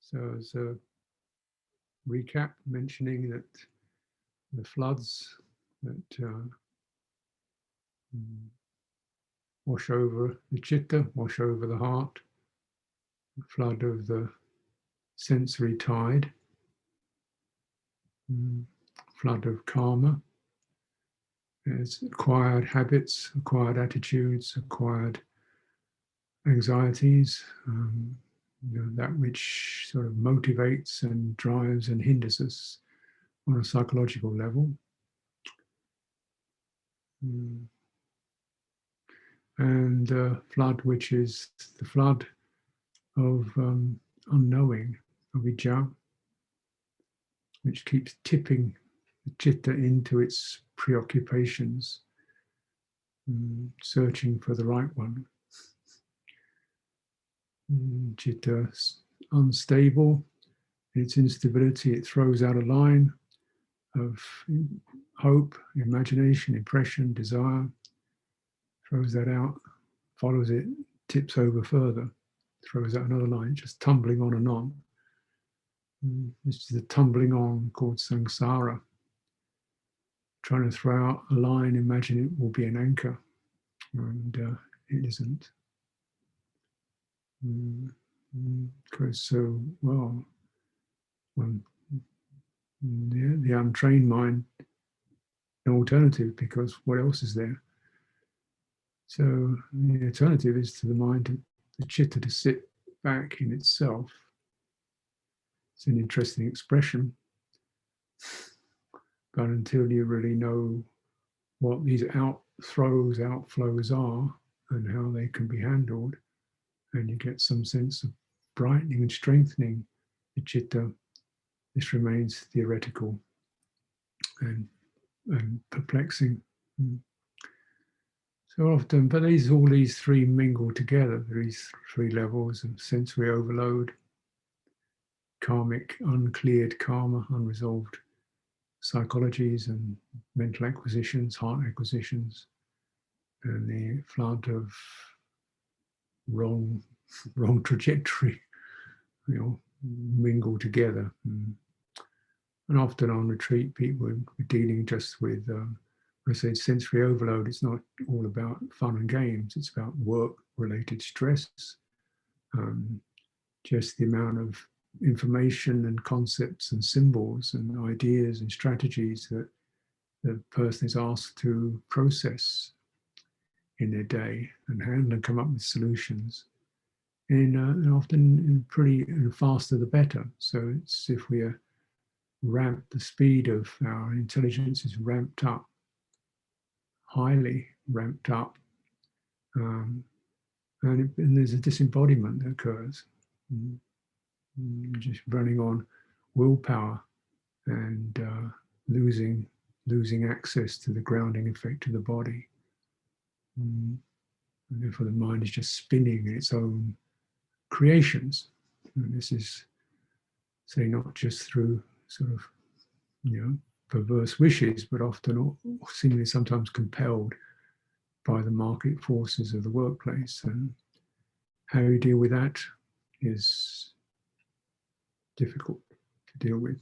So as a recap, mentioning that the floods that wash over the citta, wash over the heart, the flood of the sensory tide, flood of karma, as acquired habits, acquired attitudes, acquired anxieties, that which sort of motivates and drives and hinders us on a psychological level. And flood, which is the flood of unknowing, of vijja, which keeps tipping the citta into its preoccupations, searching for the right one. Citta unstable, in its instability, it throws out a line of hope, imagination, impression, desire, throws that out, follows it, tips over further, throws out another line, just tumbling on and on. This is the tumbling on called samsara. Trying to throw out a line, imagine it will be an anchor, and it isn't. Because so, well, when the untrained mind, no alternative, because what else is there? So the alternative is to the mind, the citta, to sit back in itself. It's an interesting expression, but until you really know what these outflows are and how they can be handled, and you get some sense of brightening and strengthening the citta, this remains theoretical and perplexing. So often, but all these three mingle together. These three levels of sensory overload, karmic, uncleared karma, unresolved psychologies and mental acquisitions, heart acquisitions, and the flood of wrong trajectory, mingle together. And often on retreat, people are dealing just with, when I say sensory overload, it's not all about fun and games. It's about work-related stress, just the amount of information and concepts and symbols and ideas and strategies that the person is asked to process in their day and handle and come up with solutions. And often pretty faster the better. So it's if we are ramped, the speed of our intelligence is ramped up, highly ramped up, and there's a disembodiment that occurs. Just running on willpower and losing access to the grounding effect of the body. And therefore the mind is just spinning its own creations. And this is, say, not just through sort of, perverse wishes, but often seemingly sometimes compelled by the market forces of the workplace. And how you deal with that is difficult to deal with.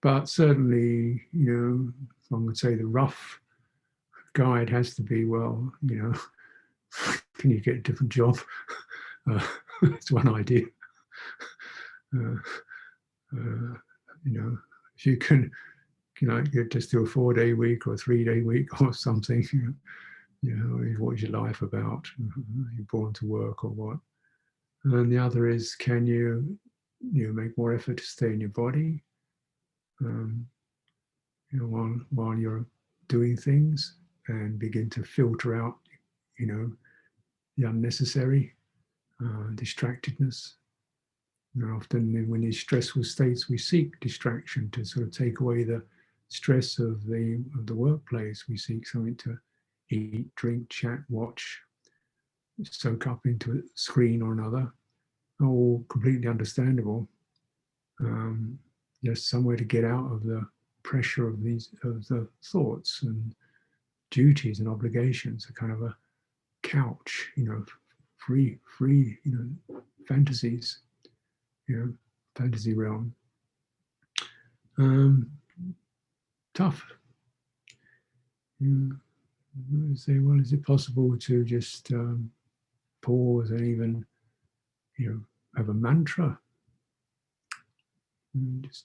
But certainly, one would say the rough guide has to be, well, can you get a different job? It's one idea. If you can, just do a 4-day week or a 3-day week or something, what is your life about? Are you born to work or what? And the other is, can you make more effort to stay in your body while you're doing things, and begin to filter out the unnecessary distractedness. Often when these stressful states, we seek distraction to sort of take away the stress of the workplace. We seek something to eat, drink, chat, watch, soak up into a screen or another, all completely understandable. Just somewhere to get out of the pressure of the thoughts and duties and obligations, a kind of a couch, free, fantasies, fantasy realm. Tough. Say, well, is it possible to just pause and even, have a mantra? Just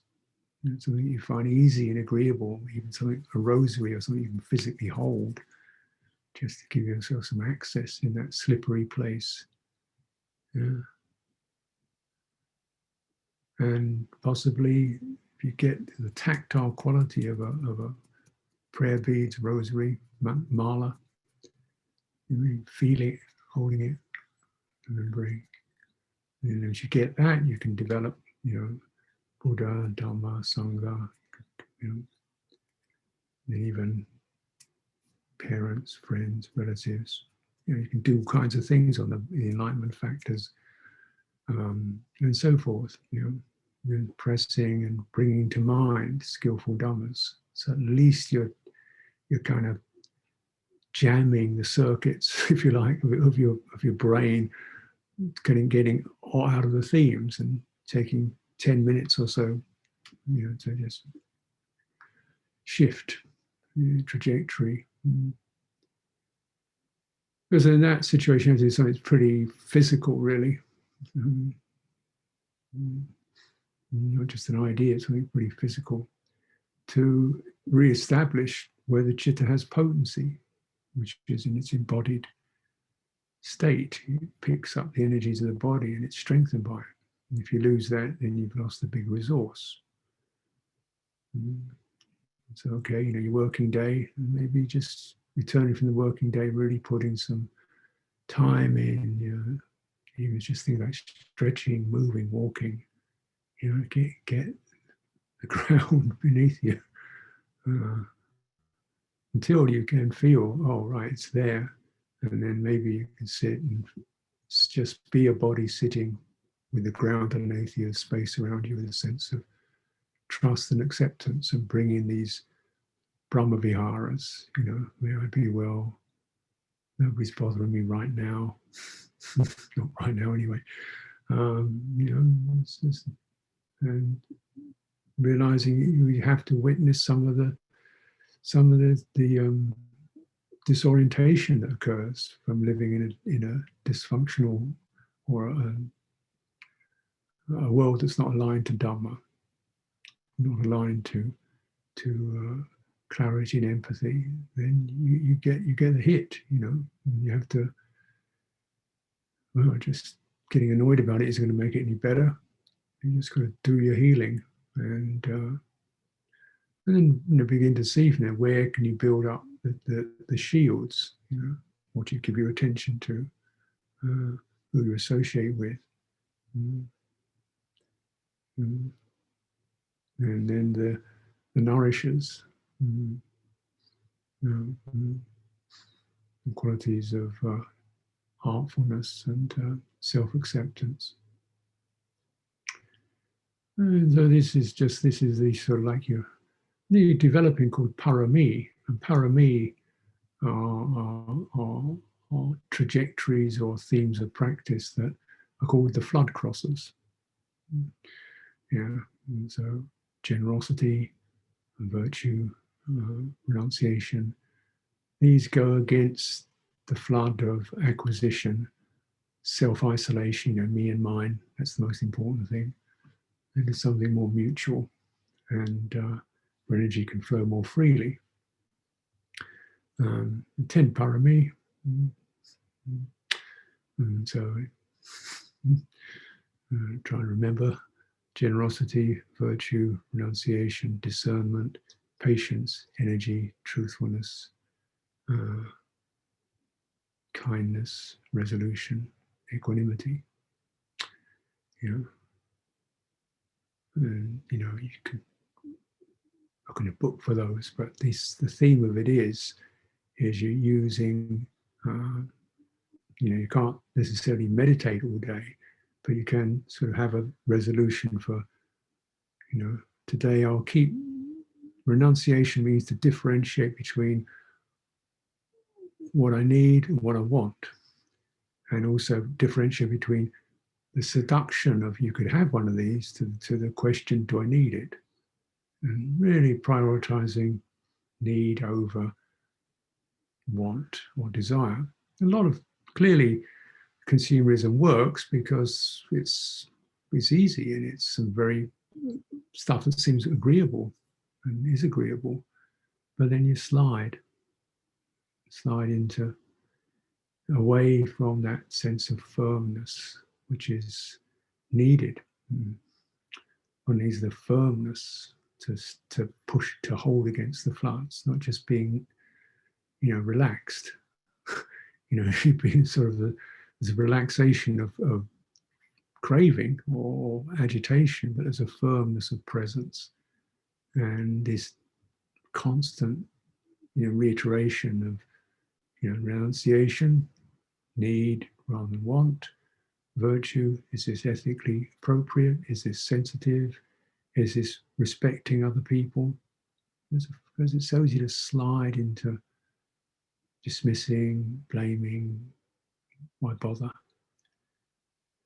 something you find easy and agreeable, even something, a rosary or something you can physically hold, just to give yourself some access in that slippery place. Yeah. And possibly, if you get the tactile quality of a prayer beads, rosary, mala, feel it, holding it, remembering. And as you get that, you can develop, Buddha, Dhamma, Sangha, and even parents, friends, relatives. You can do all kinds of things on the enlightenment factors, and so forth. Pressing and bringing to mind skillful dhammas. So at least you're kind of jamming the circuits, if you like, of your brain, getting out of the themes and taking 10 minutes or so, to just shift the trajectory. Because in that situation, it's something pretty physical, really. Not just an idea, it's something pretty physical, to re-establish where the citta has potency, which is in its embodied state. It picks up the energies of the body and it's strengthened by it. And if you lose that, then you've lost the big resource. So, okay, your working day, maybe just returning from the working day, really putting some time in, even just think about stretching, moving, walking, get the ground beneath you, until you can feel, oh, right, it's there. And then maybe you can sit and just be a body sitting with the ground underneath you, space around you, with a sense of trust and acceptance, and bring in these Brahma Viharas, may I be well, nobody's bothering me right now, not right now anyway. And realizing you have to witness some of the disorientation that occurs from living in a dysfunctional or a world that's not aligned to Dhamma, not aligned to clarity and empathy. Then you get a hit. And you have to. Well, just getting annoyed about it isn't going to make it any better. You just got to do your healing, and then begin to see from there, where can you build up the shields. What you give your attention to, who you associate with. And then the nourishers, the qualities of heartfulness and self-acceptance. And so this is the sort of like you're developing, called parami. And parami are trajectories or themes of practice that are called the flood crossers. Yeah, and so generosity, virtue, renunciation, these go against the flood of acquisition, self-isolation, me and mine. That's the most important thing. And it's something more mutual, and where energy can flow more freely. 10 parami. And so try and remember generosity, virtue, renunciation, discernment, patience, energy, truthfulness, kindness, resolution, equanimity. And you can look in a book for those, but the theme of it is is you're using, you can't necessarily meditate all day, but you can sort of have a resolution for, today I'll keep, renunciation means to differentiate between what I need and what I want, and also differentiate between the seduction of you could have one of these to the question, do I need it? And really prioritizing need over want or desire. A lot of, clearly, consumerism works because it's easy and it's some very stuff that seems agreeable and is agreeable, but then you slide into, away from that sense of firmness which is needed. One needs the firmness to push, to hold against the floods, not just being, relaxed. Being sort of there's a relaxation of craving or agitation, but there's a firmness of presence and this constant, reiteration of, renunciation, need rather than want, virtue. Is this ethically appropriate? Is this sensitive? Is this respecting other people? Because it's so easy to slide into dismissing, blaming. Why bother?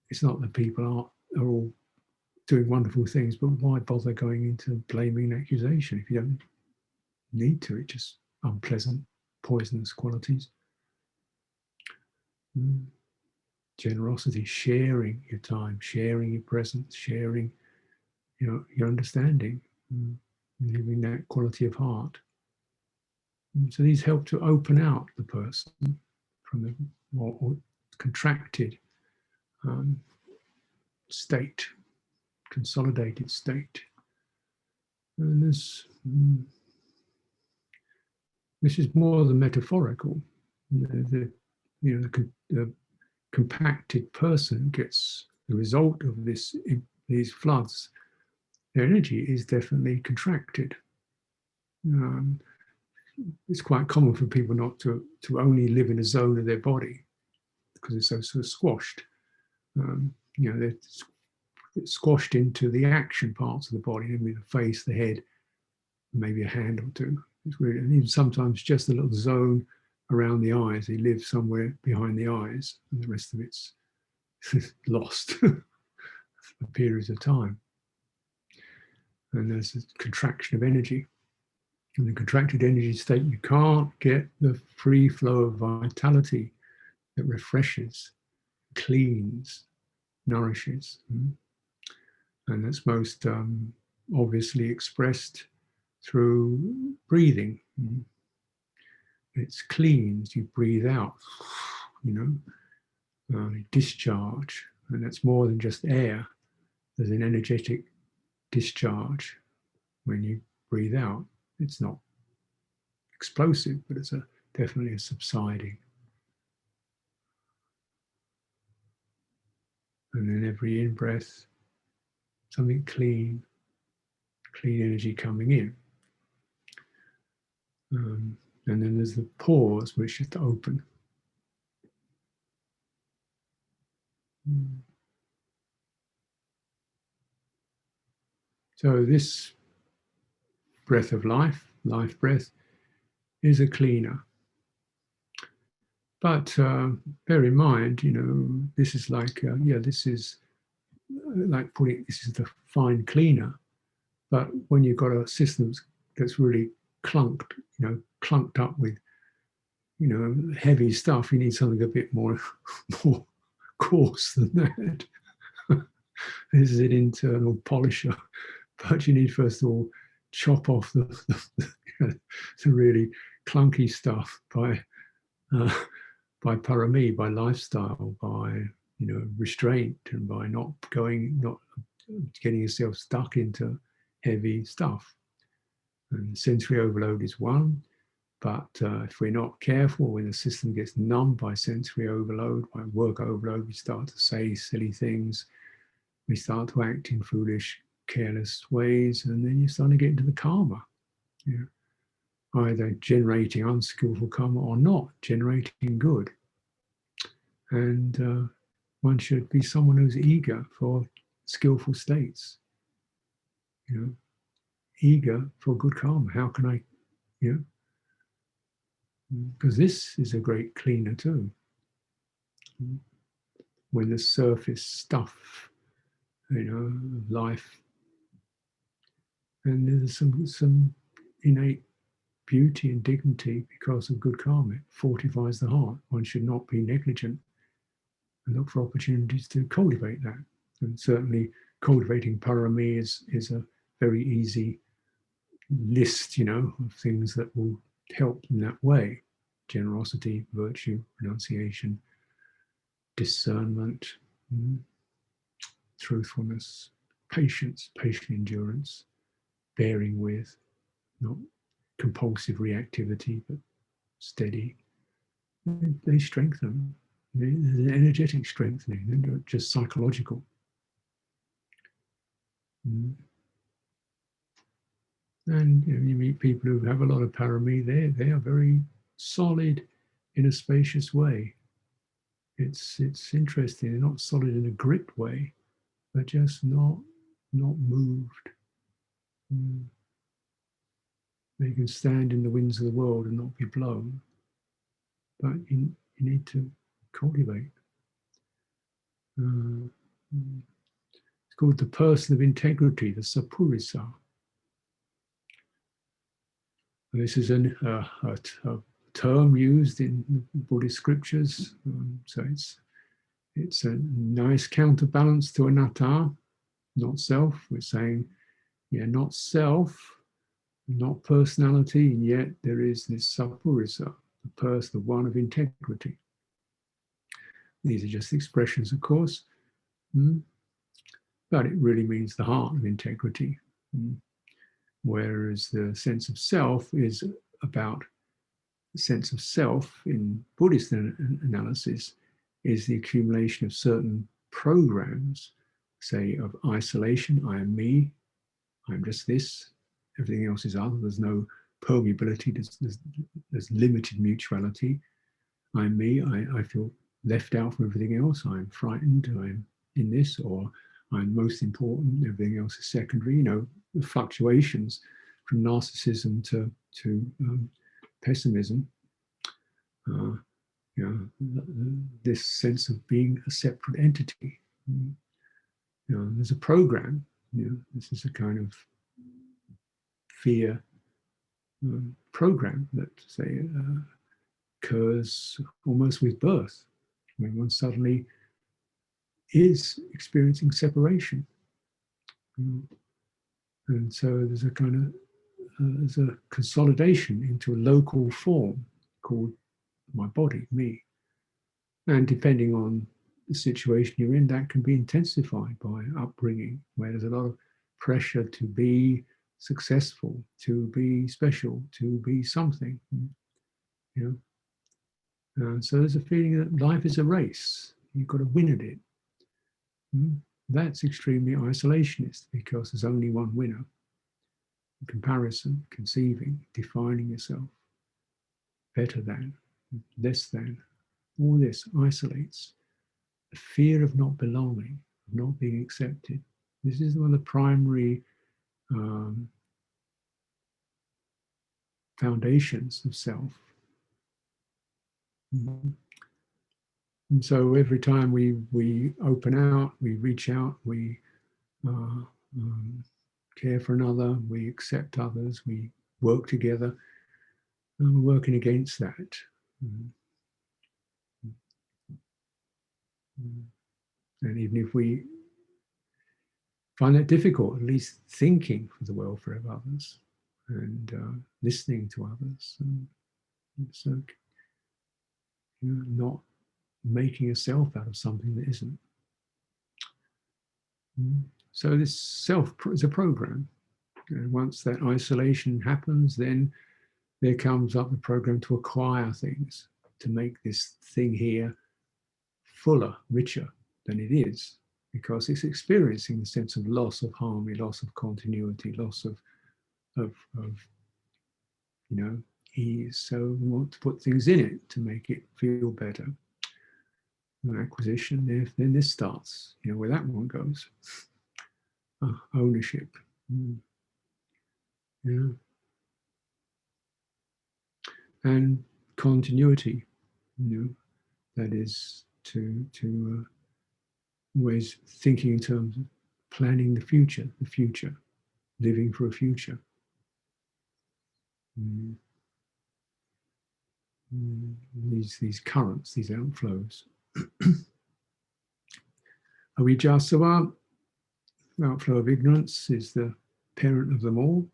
It's not that people are all doing wonderful things, but why bother going into blaming and accusation if you don't need to? It's just unpleasant, poisonous qualities. Generosity, sharing your time, sharing your presence, sharing your understanding, living that quality of heart. So these help to open out the person from the more contracted state, consolidated state. And this is more than metaphorical. The compacted person gets the result of these floods. Their energy is definitely contracted. It's quite common for people not to only live in a zone of their body because it's so sort of squashed. They're squashed into the action parts of the body, namely the face, the head, maybe a hand or two. It's really, and even sometimes just a little zone around the eyes. They live somewhere behind the eyes, and the rest of it's lost for periods of time. And there's a contraction of energy. In the contracted energy state, you can't get the free flow of vitality that refreshes, cleans, nourishes. And that's most obviously expressed through breathing. It's cleans, you breathe out, discharge. And that's more than just air. There's an energetic discharge when you breathe out. It's not explosive, but it's definitely a subsiding. And then every in-breath, something clean energy coming in. And then there's the pause, which is to open. So this breath of life breath, is a cleaner. But bear in mind, this is like, this is like putting, this is the fine cleaner. But when you've got a system that's really clunked up with, heavy stuff, you need something a bit more coarse than that. This is an internal polisher, but you need first of all chop off the really clunky stuff by parami, by lifestyle, by restraint, and by not getting yourself stuck into heavy stuff. And sensory overload is one, but if we're not careful, when the system gets numbed by sensory overload, by work overload, we start to say silly things, we start to act in foolish, careless ways, and then you start to get into the kamma. either generating unskillful karma or not generating good. And one should be someone who's eager for skillful states, you know, eager for good karma. How can I, you know, because this is a great cleaner too. When the surface stuff, you know, of life, and there's some innate beauty and dignity because of good karma. It fortifies the heart. One should not be negligent and look for opportunities to cultivate that. And certainly cultivating parami is a very easy list, you know, of things that will help in that way. Generosity, virtue, renunciation, discernment, truthfulness, patience, patient endurance, bearing with, not compulsive reactivity, but steady. They strengthen. There's an energetic strengthening, they're not just psychological. And you know, you meet people who have a lot of parami, they are very solid in a spacious way. It's interesting, they're not solid in a gripped way, but just not moved. They can stand in the winds of the world and not be blown. But you need to cultivate. It's called the person of integrity, the sapurisa. This is a term used in Buddhist scriptures. So it's a nice counterbalance to anatta, not self. We're saying, yeah, not self, not personality, and yet there is this sapurisa, the person, the one of integrity. These are just expressions, of course, but it really means the heart of integrity. Whereas the sense of self is about the sense of self in Buddhist analysis is the accumulation of certain programs, say, of isolation. I am me, I'm just this, everything else is other. There's no permeability, there's limited mutuality. I'm me, I feel left out from everything else. I'm frightened, I'm in this, or I'm most important, everything else is secondary. You know, the fluctuations from narcissism to pessimism. You know, this sense of being a separate entity. You know, there's a program. You know, this is a kind of fear program that, say, occurs almost with birth, when one suddenly is experiencing separation. And so there's a kind of there's a consolidation into a local form called my body, me. And depending on the situation you're in, that can be intensified by upbringing, where there's a lot of pressure to be successful, to be special, to be something. You know, so there's a feeling that life is a race. You've got to win at it. That's extremely isolationist because there's only one winner. Comparison, conceiving, defining yourself, better than, less than, all this isolates. The fear of not belonging, of not being accepted. This is one of the primary foundations of self. And so every time we open out, we reach out, we care for another, we accept others, we work together, and we're working against that. And even if we find that difficult, at least thinking for the welfare of others and listening to others, and so you know, not making a self out of something that isn't. So this self is a program. And once that isolation happens, then there comes up the program to acquire things, to make this thing here fuller, richer than it is, because it's experiencing the sense of loss of harmony, loss of continuity, loss of ease. So we want to put things in it to make it feel better. Acquisition, then this starts, where that one goes. Ownership. Yeah. And continuity, that is to always thinking in terms of planning the future, living for a future. These currents, these outflows. Avijjāsava, outflow of ignorance, is the parent of them all.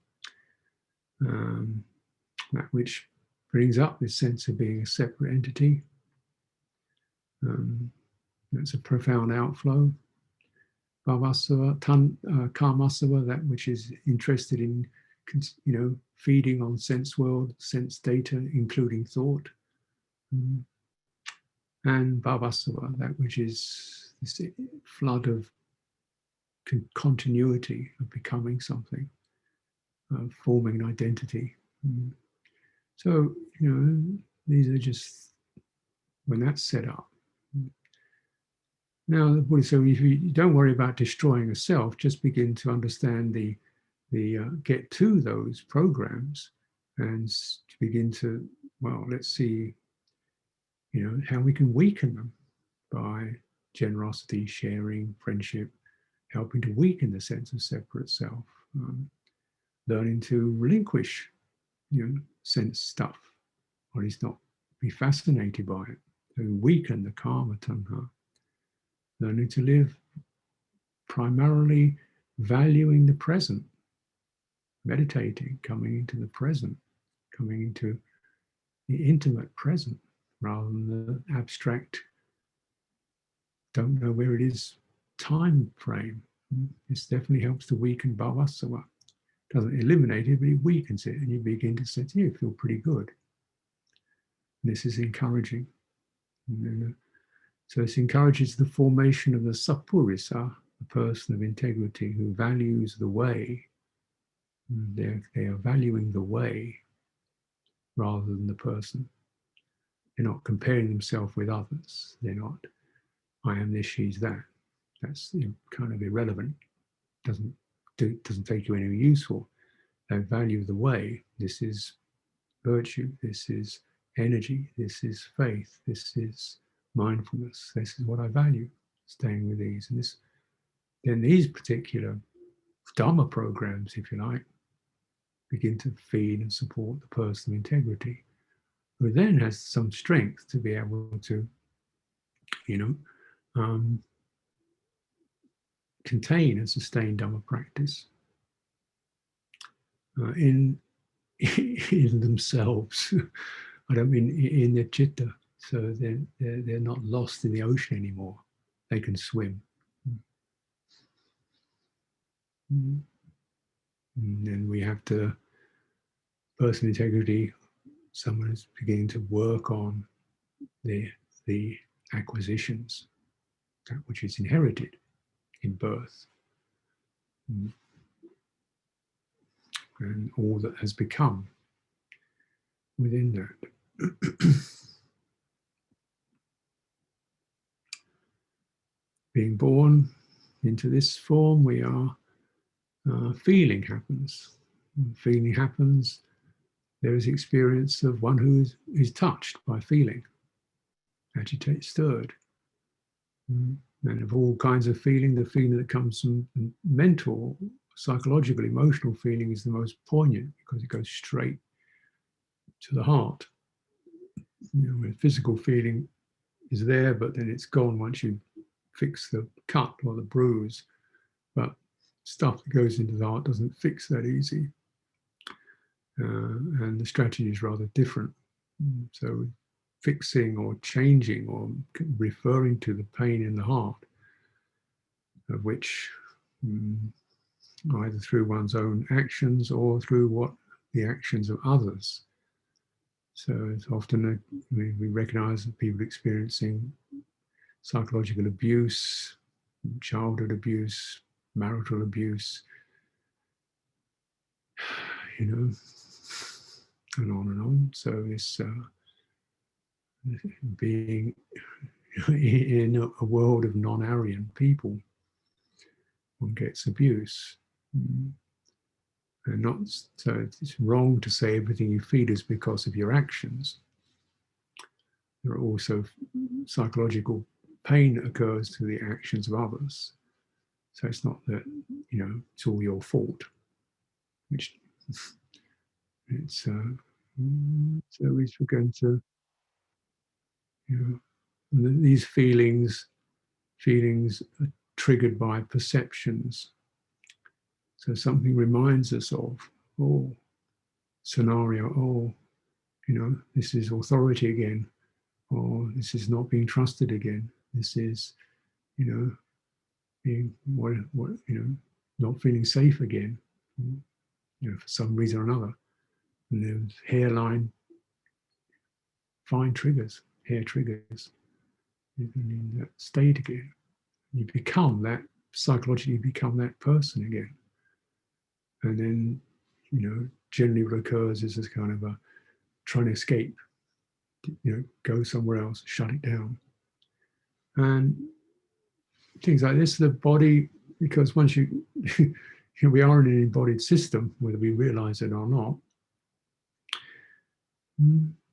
That which brings up this sense of being a separate entity. That's a profound outflow. Bhavasava, Karmasava, that which is interested in, feeding on sense world, sense data, including thought. And Bhavasava, that which is this flood of continuity, of becoming something, of forming an identity. So, these are just, when that's set up. Now, so if you don't worry about destroying a self, just begin to understand the get to those programs and begin to, let's see, how we can weaken them by generosity, sharing, friendship, helping to weaken the sense of separate self, learning to relinquish, sense stuff, or at least not be fascinated by it, to weaken the kamma tanha, learning to live primarily valuing the present, meditating, coming into the present, coming into the intimate present, rather than the abstract, don't know where it is, time frame. This definitely helps to weaken bhavasava. Doesn't eliminate it, but it weakens it, and you begin to sense, you feel pretty good. And this is encouraging. So this encourages the formation of the sappurisa, a person of integrity who values the way. They are valuing the way rather than the person. They're not comparing themselves with others. They're not, I am this, she's that. That's kind of irrelevant. Doesn't take you anywhere useful. They value the way. This is virtue. This is energy. This is faith. This is mindfulness. This is what I value. Staying with these. And this, then these particular Dharma programs, if you like, begin to feed and support the person of integrity, who then has some strength to be able to, contain and sustain Dhamma practice in themselves. I don't mean in their citta. So they're not lost in the ocean anymore. They can swim. And then we have to, personal integrity, someone is beginning to work on the acquisitions, that which is inherited in birth, and all that has become within that. Being born into this form, we are, feeling happens. Feeling happens, there is experience of one who is touched by feeling, agitated, stirred. And of all kinds of feeling, the feeling that comes from mental, psychological, emotional feeling is the most poignant because it goes straight to the heart. Where physical feeling is there, but then it's gone once you fix the cut or the bruise. But stuff that goes into the heart doesn't fix that easy. And the strategy is rather different. So fixing or changing or referring to the pain in the heart, of which either through one's own actions or through what the actions of others. So it's often we recognize that people experiencing psychological abuse, childhood abuse, marital abuse, and on and on. So this being in a world of non-Aryan people, one gets abuse. And not so it's wrong to say everything you feel is because of your actions. There are also psychological pain that occurs through the actions of others. So it's not that, it's all your fault, which it's so we're going to, these feelings are triggered by perceptions. So something reminds us of, scenario, this is authority again, or this is not being trusted again. This is, being not feeling safe again, for some reason or another. And then hairline, fine triggers, hair triggers. You're in that state again. You become that, psychologically become that person again. And then, generally what occurs is this kind of a trying to escape, go somewhere else, shut it down. And things like this, the body, because once we are in an embodied system, whether we realize it or not.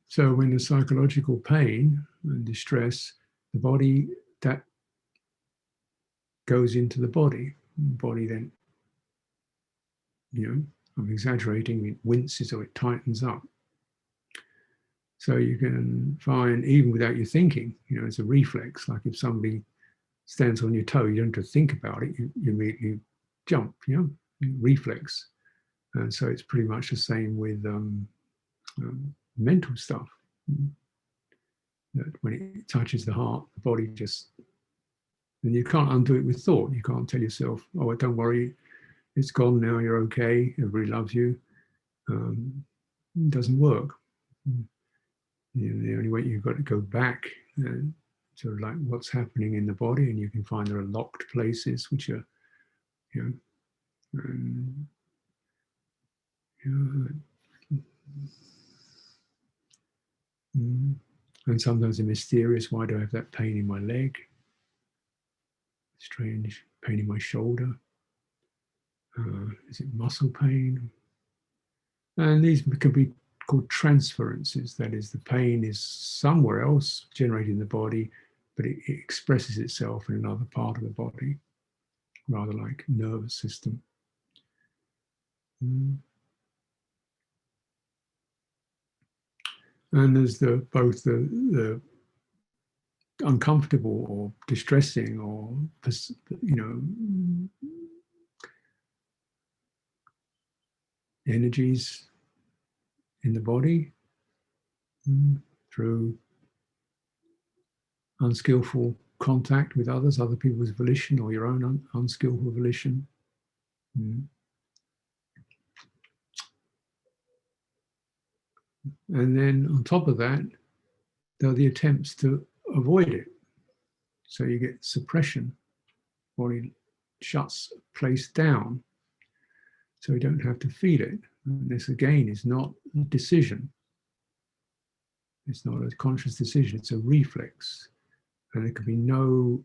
So when there's psychological pain and distress, the body, that goes into the body. The body then, I'm exaggerating, it winces or it tightens up. So you can find, even without you thinking, it's a reflex. Like if somebody stands on your toe, you don't have to think about it, you immediately jump, reflex. And so it's pretty much the same with mental stuff. That when it touches the heart, the body just, and you can't undo it with thought. You can't tell yourself, oh, don't worry, it's gone now, you're okay, everybody loves you. It doesn't work. The only way, you've got to go back and sort of like what's happening in the body, and you can find there are locked places which are, and sometimes they're mysterious. Why do I have that pain in my leg? Strange pain in my shoulder. Is it muscle pain? And these can be called transferences. That is, the pain is somewhere else generated in the body, but it expresses itself in another part of the body, rather like nervous system. And there's both the uncomfortable or distressing or, energies in the body through unskillful contact with others, other people's volition, or your own unskillful volition. And then on top of that, there are the attempts to avoid it. So you get suppression, body shuts a place down so you don't have to feel it. And this again is not a decision. It's not a conscious decision, it's a reflex. And there can be no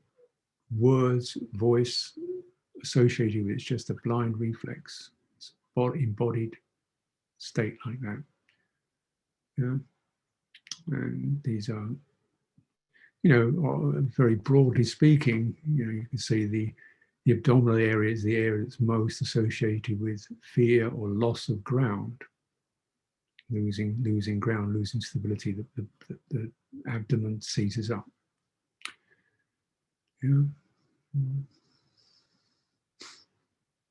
words, voice associated with it. It's just a blind reflex. It's embodied state like that. And these are, very broadly speaking, you can see the abdominal area is the area that's most associated with fear or loss of ground, losing ground, losing stability. The abdomen seizes up.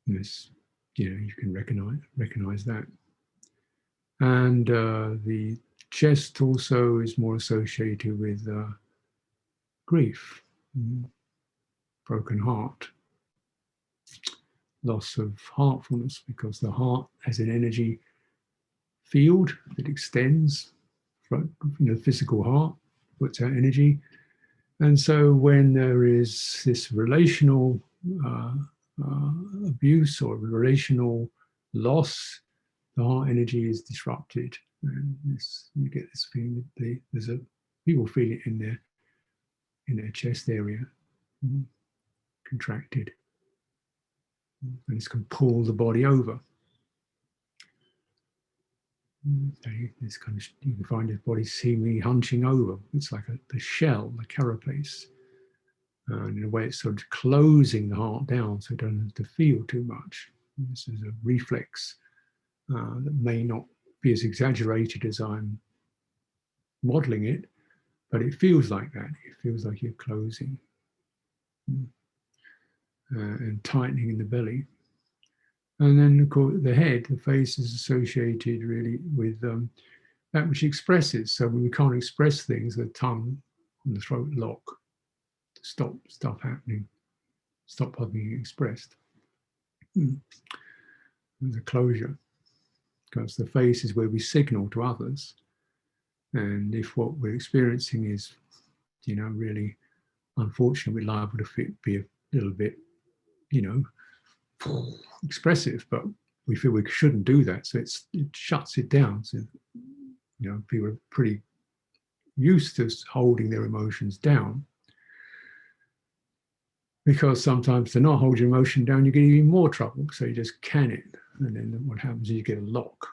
Yes, you can recognize that. And the chest also is more associated with grief, broken heart, loss of heartfulness, because the heart has an energy field that extends from the physical heart, puts out energy. And so when there is this relational abuse or relational loss, the heart energy is disrupted And this, you get this feeling that people feel it in their chest area, contracted, and this can pull the body over. So this kind of, you can find your body seemingly hunching over. It's like the shell, the carapace. And in a way, it's sort of closing the heart down so it doesn't have to feel too much. This is a reflex that may not be as exaggerated as I'm modeling it, but it feels like that. It feels like you're closing and tightening in the belly. And then, of course, the head, the face is associated really with that which expresses. So when we can't express things, the tongue and the throat lock to stop stuff happening, stop being expressed. There's a closure, because the face is where we signal to others. And if what we're experiencing is, really unfortunate, we're liable to be a little bit, expressive, but we feel we shouldn't do that. So it shuts it down. So, people are pretty used to holding their emotions down, because sometimes to not hold your emotion down, you get even more trouble. So you just can it. And then what happens is you get a lock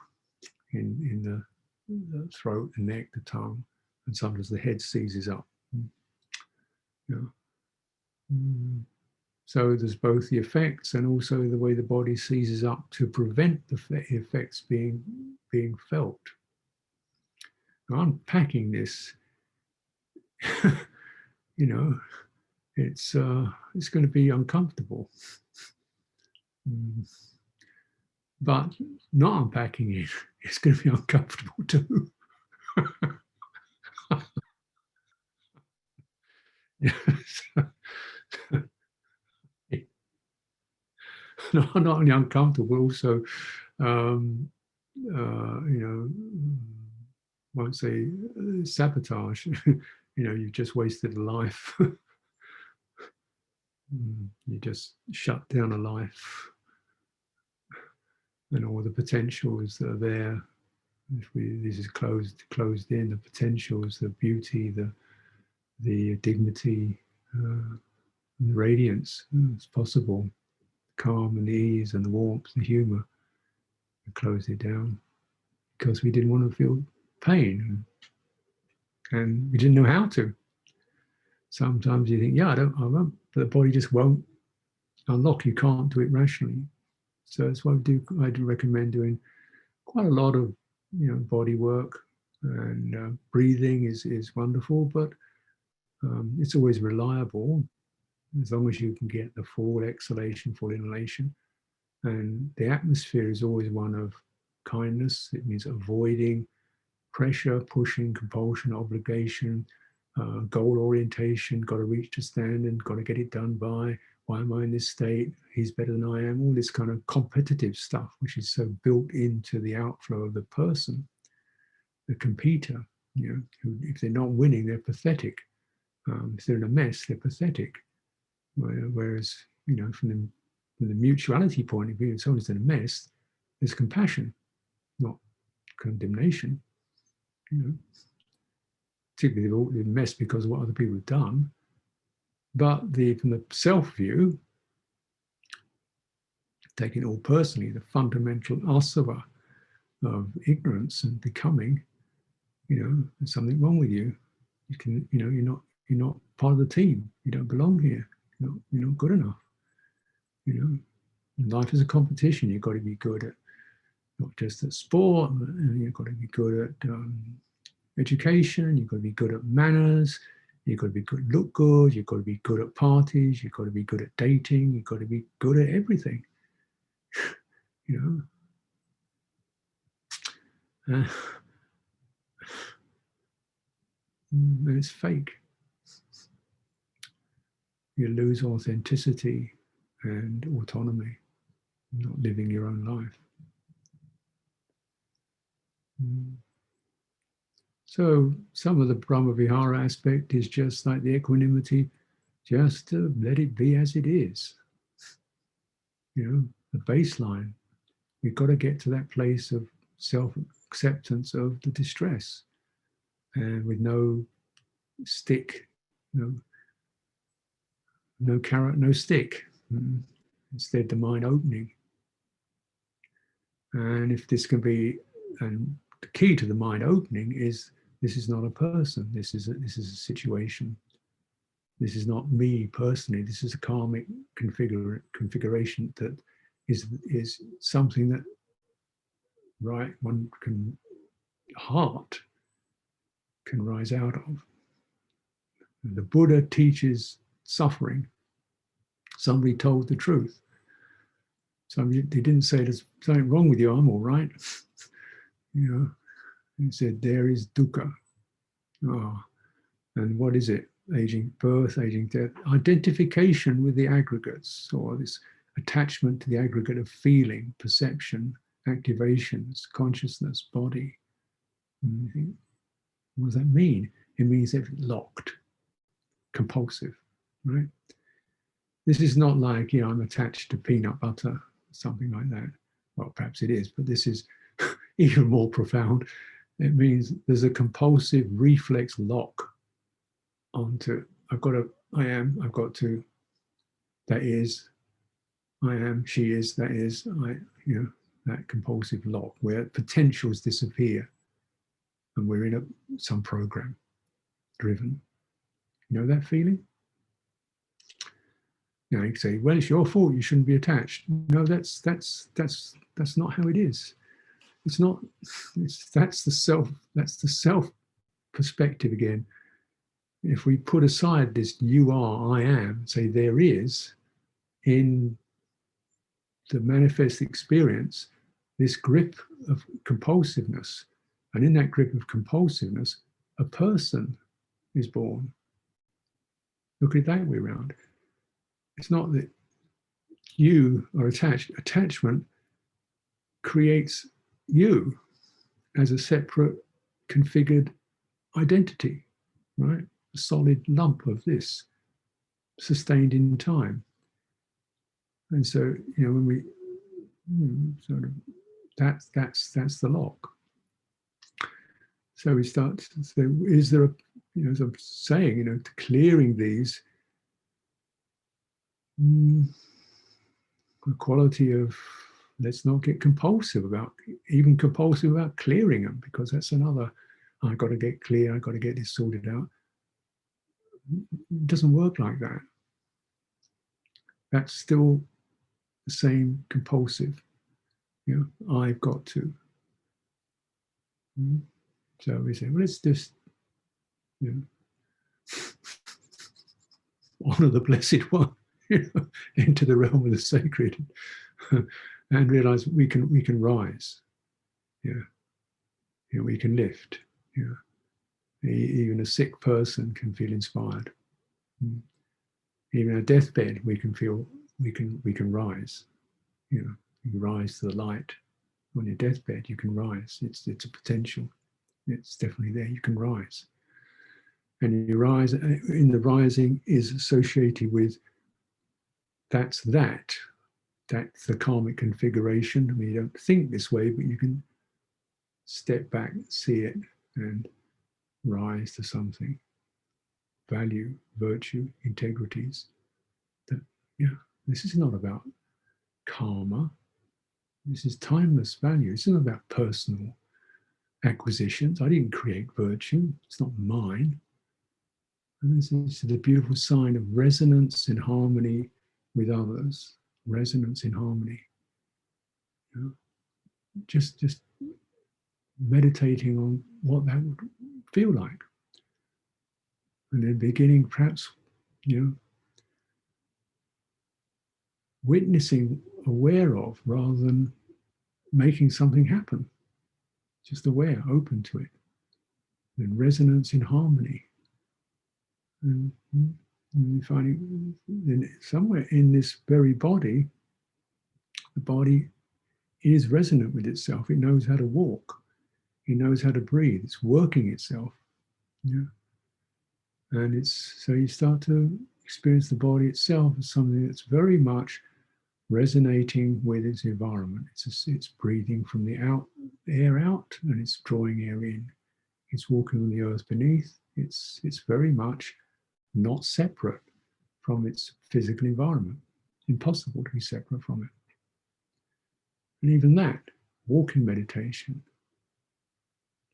in the throat, the neck, the tongue, and sometimes the head seizes up. So there's both the effects and also the way the body seizes up to prevent the effects being felt. Now, unpacking this, it's going to be uncomfortable. But not unpacking it, it's going to be uncomfortable too. Not only uncomfortable, also, won't say sabotage. You've just wasted a life. You just shut down a life, and all the potentials that are there. This is closed in, the potentials, the beauty, the dignity, the radiance is possible, calm and the ease and the warmth, the humor. We closed it down because we didn't want to feel pain, and we didn't know how to. Sometimes you think, I won't, but the body just won't unlock. You can't do it rationally. So that's why I do recommend doing quite a lot of body work, and breathing is wonderful, but it's always reliable as long as you can get the full exhalation, full inhalation. And the atmosphere is always one of kindness. It means avoiding pressure, pushing, compulsion, obligation, goal orientation, got to reach the standard, got to get it done by, why am I in this state? He's better than I am. All this kind of competitive stuff, which is so built into the outflow of the person, the competitor. Who, if they're not winning, they're pathetic. If they're in a mess, they're pathetic. Whereas, from the mutuality point of view, if someone's in a mess, there's compassion, not condemnation. Particularly the mess because of what other people have done. But from the self view, taking it all personally, the fundamental asava of ignorance and becoming, there's something wrong with you. You're not part of the team. You don't belong here. You're not good enough. Life is a competition. You've got to be good at not just at sport. You've got to be good at education. You've got to be good at manners. You've got to be good, look good. You've got to be good at parties. You've got to be good at dating. You've got to be good at everything. And it's fake. You lose authenticity and autonomy, not living your own life. So some of the Brahma-vihara aspect is just like the equanimity, just to let it be as it is. The baseline. We've got to get to that place of acceptance of the distress, and with no stick, no carrot, no stick. Instead, the mind opening. And if this can be, and the key to the mind opening is, this is not a person. This is a situation. This is not me personally. This is a karmic configuration that is something that, right, one can, heart can rise out of. The Buddha teaches suffering. Somebody told the truth. Somebody, they didn't say there's something wrong with you, I'm all right. He said there is dukkha. Oh, and what is it? Aging birth, aging death, identification with the aggregates, or this attachment to the aggregate of feeling, perception, activations, consciousness, body. And you think, what does that mean? It means it's locked, compulsive, right? This is not like, I'm attached to peanut butter, something like that. Well, perhaps it is, but this is even more profound. It means there's a compulsive reflex lock onto, I've got to, I am, I've got to, that is, I am, she is, that is, I, that compulsive lock where potentials disappear and we're in some program driven. You know that feeling? You can say, well, it's your fault, you shouldn't be attached. No, that's not how it is. It's not, that's the self perspective again. If we put aside this you are, I am, say there is, in the manifest experience, this grip of compulsiveness. And in that grip of compulsiveness, a person is born. Look at it that way around. It's not that you are attached. Attachment creates you as a separate configured identity, right? A solid lump of this, sustained in time. And so, when we sort of, that's the lock. So we start to say, is there as I'm saying, clearing these, a quality of, let's not get compulsive about clearing them, because that's another, I've got to get clear, I've got to get this sorted out. It doesn't work like that. That's still the same compulsive. I've got to. So we say, well, let's just honor the Blessed One, into the realm of the sacred, and realize we can rise. We can lift. Even a sick person can feel inspired. Even a deathbed, we can feel we can rise. You rise to the light. On your deathbed, you can rise. It's a potential. It's definitely there. You can rise. And you rise, in the rising is associated with that's the karmic configuration. I mean, you don't think this way, but you can step back, see it, and rise to something. Value, virtue, integrities. This is not about karma. This is timeless value. It's not about personal acquisitions. I didn't create virtue. It's not mine. And this is the beautiful sign of resonance in harmony with others. Resonance in harmony. Just meditating on what that would feel like. And then beginning perhaps, witnessing, aware of, rather than making something happen. Just aware, open to it. And resonance in harmony. And finding somewhere in this very body, the body is resonant with itself. It knows how to walk. It knows how to breathe. It's working itself. And so you start to experience the body itself as something that's very much resonating with its environment. It's breathing from the air out, and it's drawing air in. It's walking on the earth beneath. It's very much not separate from its physical environment. Impossible to be separate from it. And even that, walking meditation,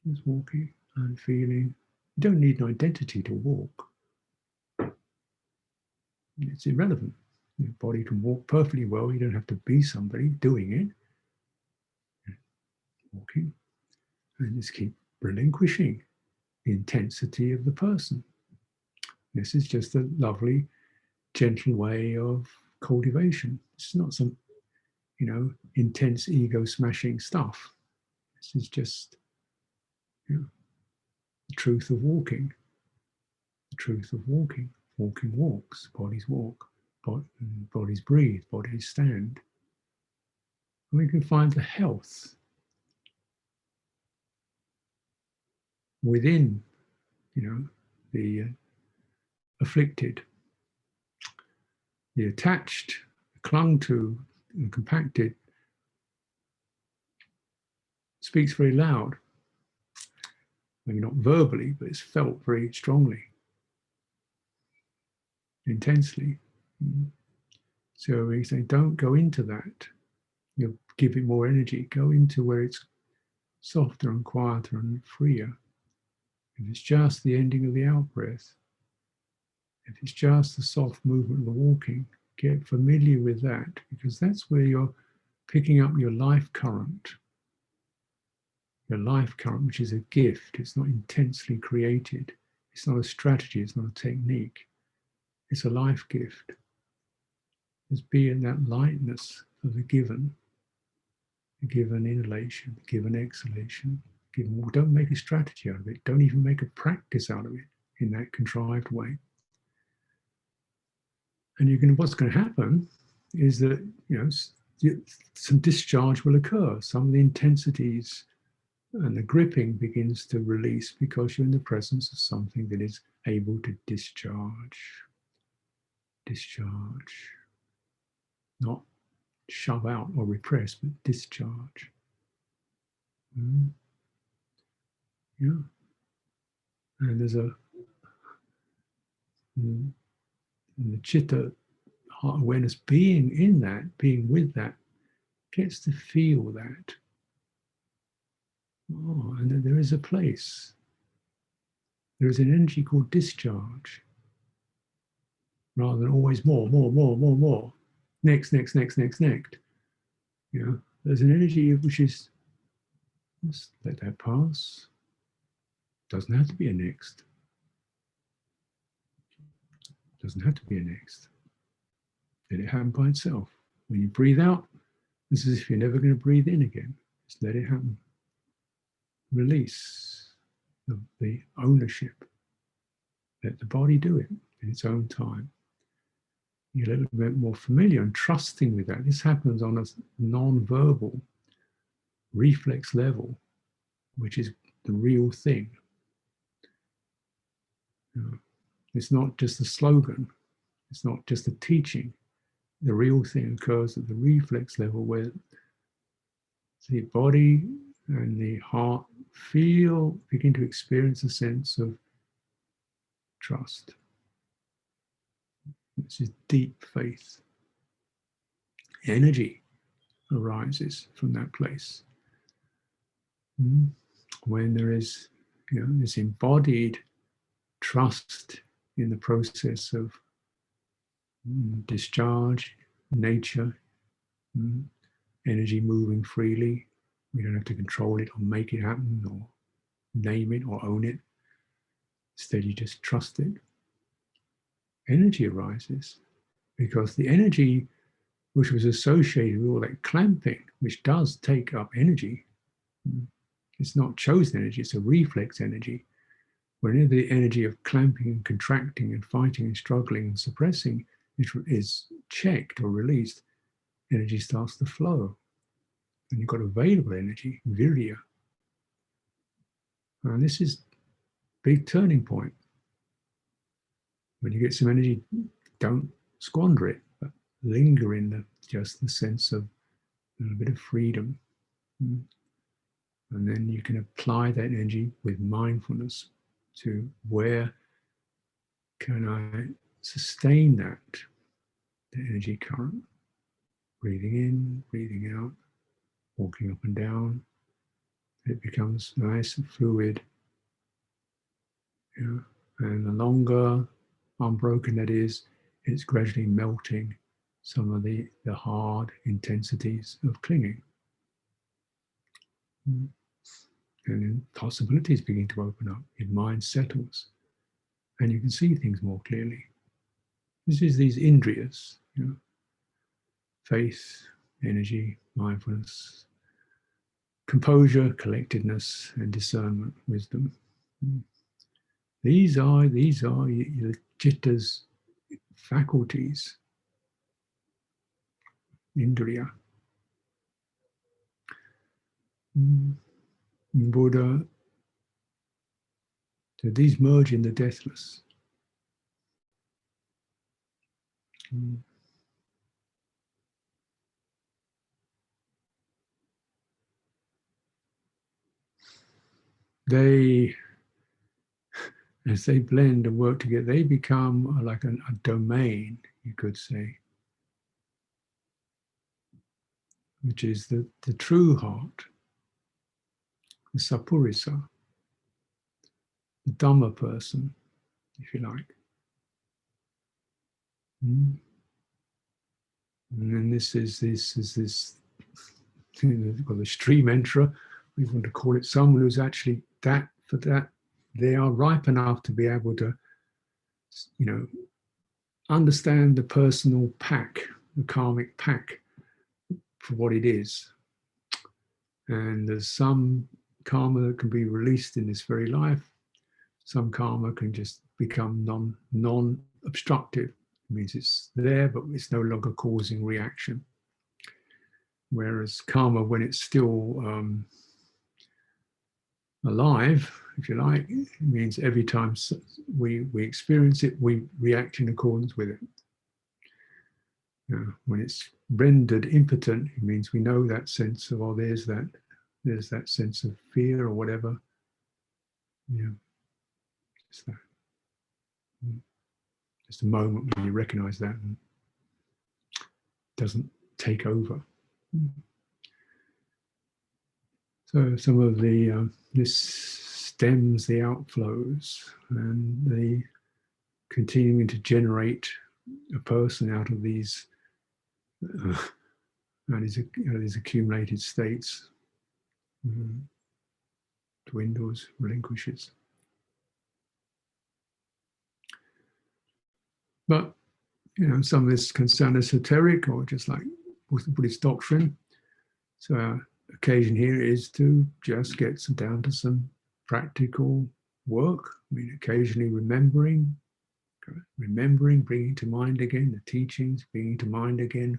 just walking and feeling. You don't need an identity to walk. It's irrelevant. Your body can walk perfectly well. You don't have to be somebody doing it. Walking. And just keep relinquishing the intensity of the person. This is just a lovely, gentle way of cultivation. It's not some, intense ego smashing stuff. This is just the truth of walking. The truth of walking. Walking walks, bodies walk, bodies breathe, bodies stand. And we can find the health within, the afflicted, the attached, clung to, and compacted speaks very loud. Maybe not verbally, but it's felt very strongly, intensely. So we say, don't go into that. You'll give it more energy. Go into where it's softer and quieter and freer. If it's just the ending of the out-breath, if it's just the soft movement of the walking, get familiar with that, because that's where you're picking up your life current. Your life current, which is a gift. It's not intensely created. It's not a strategy. It's not a technique. It's a life gift. Just be in that lightness of the given inhalation, the given exhalation. Don't make a strategy out of it. Don't even make a practice out of it in that contrived way. And what's going to happen is that some discharge will occur. Some of the intensities and the gripping begins to release because you're in the presence of something that is able to discharge, not shove out or repress, but discharge. Yeah. And there's the citta, heart awareness, being in that, being with that, gets to feel that. Oh, and then there is a place. There is an energy called discharge. Rather than always more. Next. There's an energy which is, just let that pass. Doesn't have to be a next. Doesn't have to be a next. Let it happen by itself. When you breathe out, it's as if you're never going to breathe in again. Just let it happen. Release the ownership. Let the body do it in its own time. You're a little bit more familiar and trusting with that. This happens on a non-verbal reflex level, which is the real thing. It's not just a slogan. It's not just a teaching. The real thing occurs at the reflex level, where the body and the heart begin to experience a sense of trust. This is deep faith. Energy arises from that place. When there is this embodied trust in the process of discharge, nature, energy moving freely. We don't have to control it or make it happen or name it or own it. Instead, you just trust it. Energy arises because the energy which was associated with all that clamping, which does take up energy, it's not chosen energy, it's a reflex energy. Whenever the energy of clamping and contracting and fighting and struggling and suppressing is checked or released, energy starts to flow. And you've got available energy, virya. And this is a big turning point. When you get some energy, don't squander it, but linger in the just the sense of a little bit of freedom. Mm. And then you can apply that energy with mindfulness to where can I sustain that energy current? Breathing in, breathing out, walking up and down. It becomes nice and fluid. Yeah. And the longer unbroken that is, it's gradually melting some of the hard intensities of clinging. Mm. And then possibilities begin to open up. Your mind settles and you can see things more clearly. This is these indriyas, you know, faith, energy, mindfulness, composure, collectedness, and discernment, wisdom. Mm. These are your citta's faculties, indriya. Mm. Buddha, so these merge in the deathless. Mm. They, as they blend and work together, they become like a domain, you could say, which is the true heart, the sapurisa, the Dhamma person, if you like. Mm. And then this well, the stream enterer, we want to call it someone who's actually that, for that, they are ripe enough to be able to, you know, understand the personal pack, the karmic pack for what it is. And there's some karma that can be released in this very life. Some karma can just become non-obstructive. It means it's there, but it's no longer causing reaction. Whereas karma, when it's still alive, if you like, it means every time we experience it, we react in accordance with it. When it's rendered impotent, it means we know that sense of, oh, there's that sense of fear or whatever. Yeah, just that. Just a moment when you recognize that and it doesn't take over. So some of the this stems the outflows and the continuing to generate a person out of these these accumulated states, dwindles, relinquishes. But some of this can sound esoteric or just like with the Buddhist doctrine. So our occasion here is to just get down to some practical work. I mean, occasionally remembering, bringing to mind again the teachings, bringing to mind again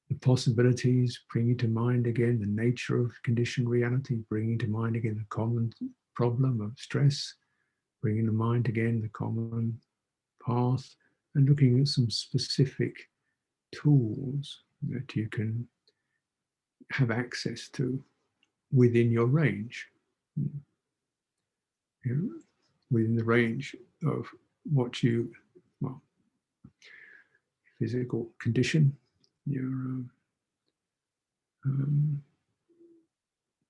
the possibilities, bringing to mind again the nature of conditioned reality, bringing to mind again the common problem of stress, bringing to mind again the common path, and looking at some specific tools that you can have access to within your range. Within the range of what you, well, physical condition, your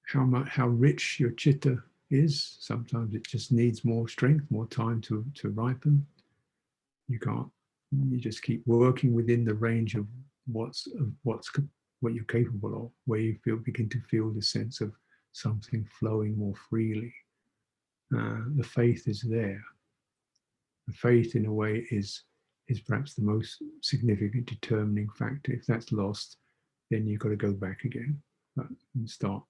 how rich your citta is. Sometimes it just needs more strength, more time to ripen. You just keep working within the range of what you're capable of, where you begin to feel the sense of something flowing more freely. The faith is there. The faith, in a way, is perhaps the most significant determining factor. If that's lost, then you've got to go back again and start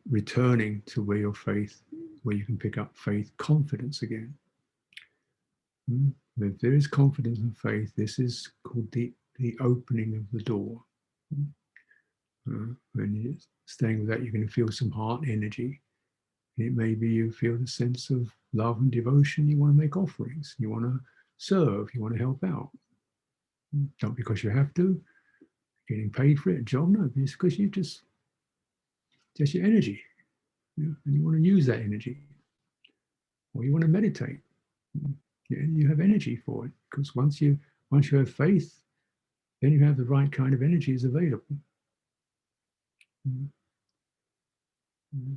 returning to where you can pick up faith, confidence again. If there is confidence and faith, this is called the opening of the door. When you're staying with that, you're going to feel some heart energy. It may be you feel the sense of love and devotion. You want to make offerings. You want to serve, you want to help out. Not because you have to, getting paid for it, a job, no, it's because you just your energy, and you want to use that energy, or you want to meditate. You have energy for it, because once you have faith, then you have the right kind of energy is available.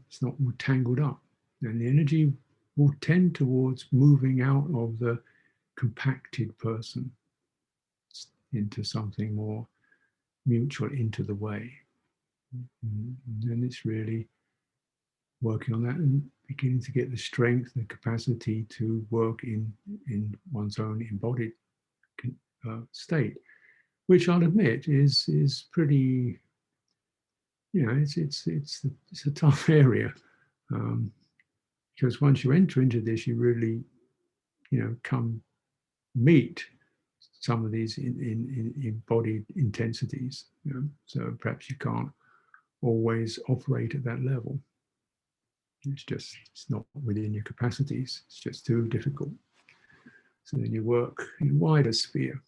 It's not all tangled up, and the energy will tend towards moving out of the compacted person into something more mutual, into the way. And it's really working on that and beginning to get the strength and capacity to work in one's own embodied state, which I'll admit is pretty, it's a tough area, because once you enter into this, you really, come meet some of these in embodied intensities. So perhaps you can't always operate at that level. It's not within your capacities. It's just too difficult. So then you work in wider sphere,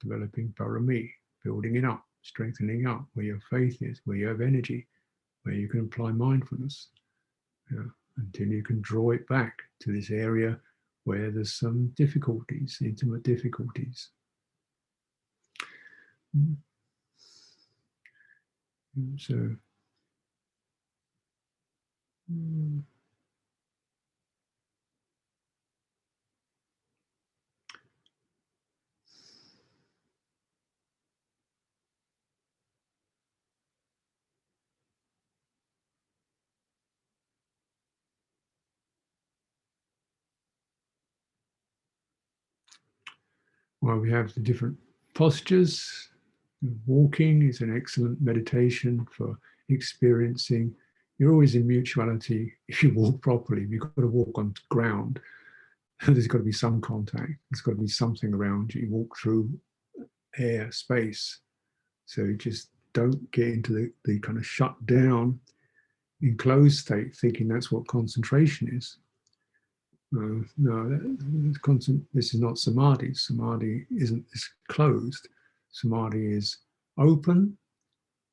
developing parami, building it up, strengthening up where your faith is, where you have energy, where you can apply mindfulness, until you can draw it back to this area where there's some difficulties, intimate difficulties. So, well, we have the different postures. Walking is an excellent meditation for experiencing. You're always in mutuality if you walk properly. You've got to walk on ground. There's got to be some contact. There's got to be something around you. You walk through air, space. So you just don't get into the kind of shut down, enclosed state, thinking that's what concentration is. No, this is not samadhi. Samadhi is closed. Samadhi is open,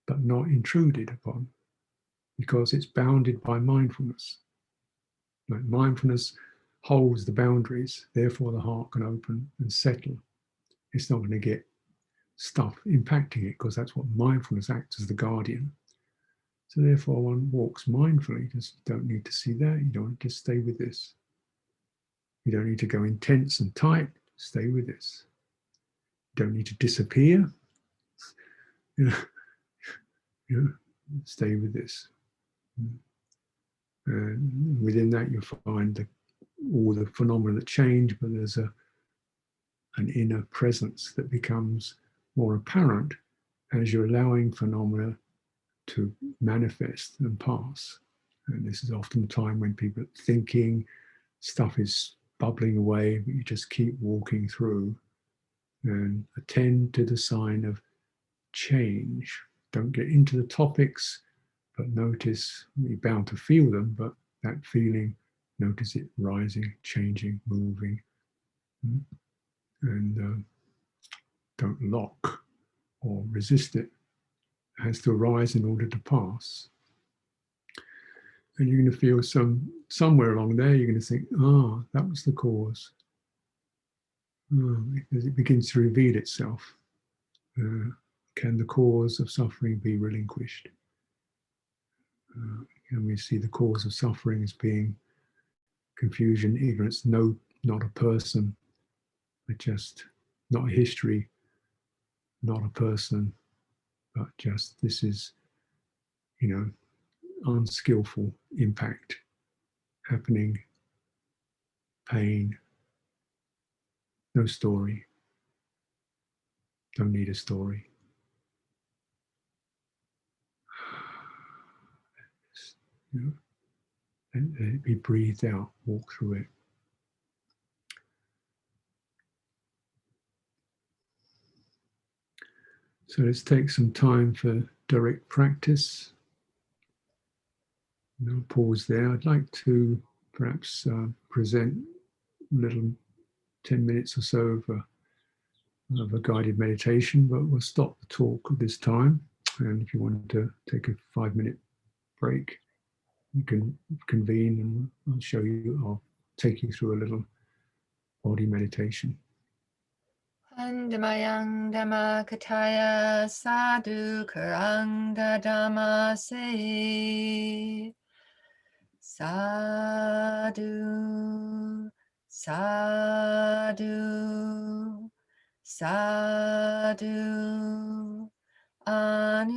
but not intruded upon, because it's bounded by mindfulness. Like mindfulness holds the boundaries, therefore the heart can open and settle. It's not going to get stuff impacting it, because that's what mindfulness acts as the guardian. So therefore one walks mindfully. Just don't need to see that. You don't just stay with this. You don't need to go intense and tight. Stay with this. You don't need to disappear. Stay with this. And within that, you'll find all the phenomena that change, but there's an inner presence that becomes more apparent as you're allowing phenomena to manifest and pass. And this is often the time when people are thinking, stuff is bubbling away, but you just keep walking through and attend to the sign of change. Don't get into the topics, but notice, you're bound to feel them, but that feeling, notice it rising, changing, moving. And don't lock or resist it. It has to arise in order to pass. And you're going to feel somewhere along there, you're going to think, that was the cause. As it begins to reveal itself. Can the cause of suffering be relinquished? And we see the cause of suffering as being confusion, ignorance, no, not a person, but just not a history, not a person, but just this is, unskillful impact happening, pain, no story, don't need a story. And let it be breathed out, walk through it. So let's take some time for direct practice. Pause there. I'd like to perhaps present a little 10 minutes or so of a guided meditation, but we'll stop the talk at this time. And if you want to take a 5-minute break, you can convene and I'll show you, I'll take you through a little body meditation. Handamayang Dhammakataya Sadhu Karang Dadamase Sadhu Sadhu Sadhu Anumodani